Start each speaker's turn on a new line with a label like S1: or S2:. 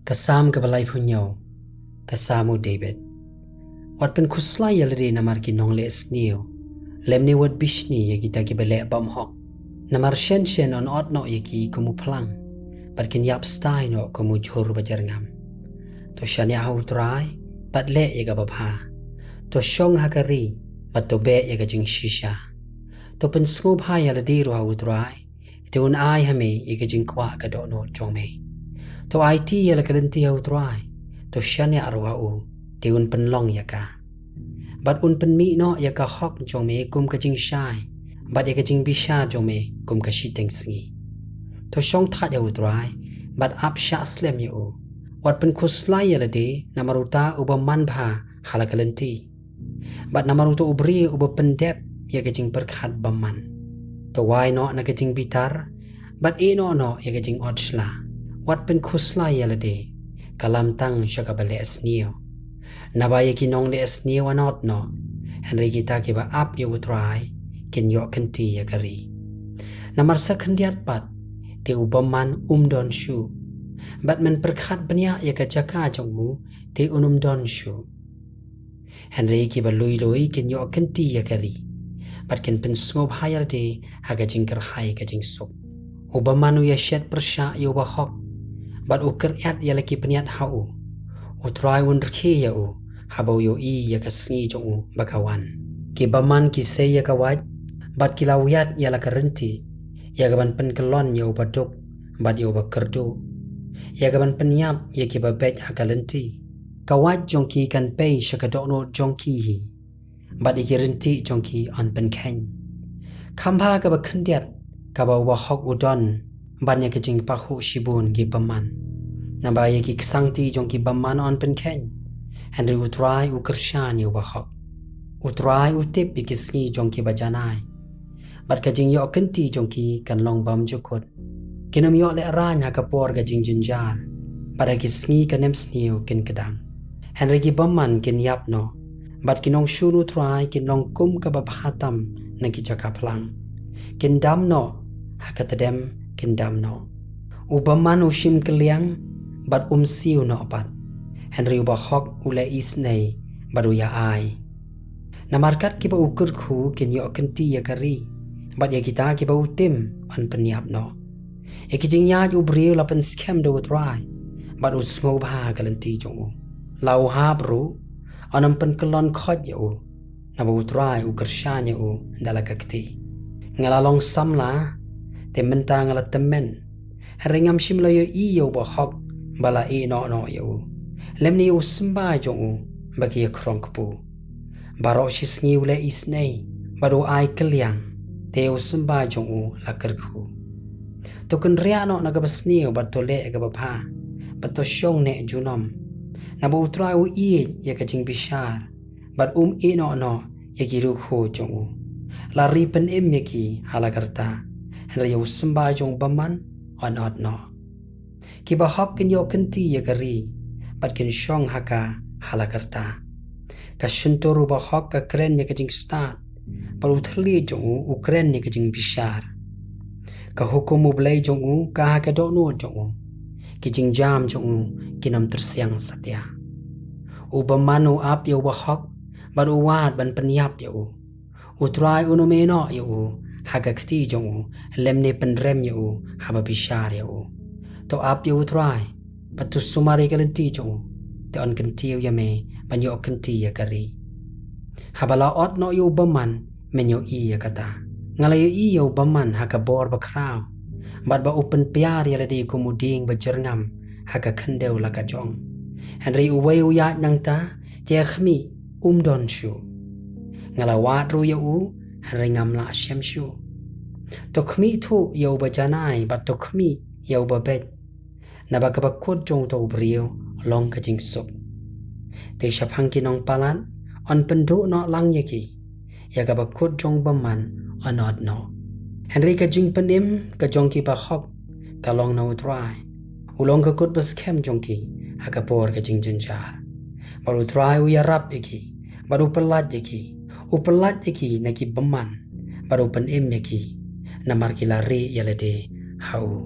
S1: Kasam kebalai punyo, kasamu David. Wat pen kuslai yalade namar ki nong le sneo. Lemne wat bishni ya kita ki bele bam hok. Namar shen on ot no ya ki kumu plang. Bat kin yap stai no kumu jhur bajar ngam. To shan ya hau trai, bat le ya ga babha. To shong hakari, bat to be ya ga jing shisha. To pen sngub ha yalade ro hau trai. Te un ai hame ya ga jing kwa ka do no jong me. To IT ya la kalenti hau trai. To shan ya arwa u. Te un pen long ya ka. Bat un pen mi no ya ka hok jong me kum ka jing shai. Bat ya ka jing bisha jong me kum ka shiteng sngi. To shong that ya u trai. Bat ap sha slem ya u. Wat pen kuslai ya la de namaruta uba man bha hala kalenti. Bat namaruta ubri uba pendep ya ka jing perkhat baman. To wai no na ka jing bitar. Bat e no ya ka jing odshla. Wat pen kuslai ya la de kalam tang shaka bale asnio. Nabaya ki nong le asnio anot no. Henry kita ki ba ap ya utrai kin yo kenti ya kari. Namarsa kendiat pat te ubaman don shu. Bat men perkhat benya ya ka jaka jongmu te don shu. Henry ki ba lui kin yo kenti ya kari. Bat kin pen sngop hayar de haga jingkar hai ka jing sup. Ubamanu ya shet persya ya ubahok. Bat uker yat ya laki peniat hau. Utrai wunderki ya u. Habau yo i ya kasngi jong u bakawan. Ki baman ki se ya kawaj. Bat kilawiyat ya laka renti. Ya gaban penkelon ya ubaduk. Bat ya ubakerdu. Ya gaban penyap ya ki babet hakalenti. Kawaj jong ki kan pay syakadokno jong ki hi. Bat iki renti jong ki on penkhen. Kambha ka bakendiat. Kaba ubahok udon. Banyak kejing pahu shibun gi baman. Nabaya ki ksangti jong ki baman on penkhen. Henry utrai ukershan yu bahok. Utrai utip ikisngi jong ki bajanai. Bat kajing yo kenti jong ki kan long bam jukut. Kinam yo le ranya kapor kajing jinjal. Bat ikisngi kanem sniu kin kedang. Henry ki baman kin yap no. Bat kinong shun utrai kin long kum kababhatam na ki jakaplang. Kin dam no hakatadem kindam no. Ubaman ushim keliang bat siu no pat. Henry ubahok ule isnei baru ya ai. Namarkat kiba ukur ku kin yo kenti ya kari. Bat ya kita kiba utim an penyap no. Ya kijing yaj ubriu lapan skem do utrai. Bat usngau bha kalenti jong u. Lau ha bru anam pen kelon khot ya u. Naba utrai ukershan ya u dalakakti. Ngalalong samla te mentang ala temen. Haringam shimla yo i yo bahok bala e no yo. Lemni yo semba jong u bagi ya krong kepu. Barok shisngi ule isnei baru ai keliang te yo semba jong u lakerku. Token ria no nagabasni yo batole agababha bato shong ne junom. Nabu utrai u i ya kajing bishar bat e no ya giru ho jong u. Lari pen yaki halakarta. Henry yo semba jong baman on ot no. Kiba hok kin yo kenti ya kari. Bat kin shong haka halakarta. Ka shuntoru ba hok ka kren ya kajing start. Baru thli jong u kren ya kajing bishar. Ka hukum ublay jong u ka haka dono jong u. Kijing jam jong u kinam tersiang satya. Ubamanu ap yo ba hok. Baru wad ban penyap ya u. Utrai unomeno ya u. Haga kti jong u lemne penrem ya u haba bishar ya u. To ap ya utrai patu sumari kalenti jong u. Te on kenti ya me banyo kenti ya kari. Habala ot no yu baman menyo i ya kata. Ngalayo i ya baman haka bor bakraw. Bat ba upen piar ya ladi kumuding bajerngam haka kendeu laka jong. Henry uway uya nang ta jaya khmi don shu. Ngalawat ru ya u Henry ngamla shem shu. Tokmi tu yau bajanai bat tokmi yau babet. Nabakabakut jong to brio long kajing sup. Te shapang kinong palan on pendu no lang yaki. Yagabakut jong baman onot no. Henry kajing penim kajong ki bahok kalong na utrai. Ulong kakut baskem jong ki hakapor kajing jenjar. Baru utrai uyarap yaki. Baru pelat yaki. Upelat yaki naki baman baru penim yaki namar kilari yalade hau.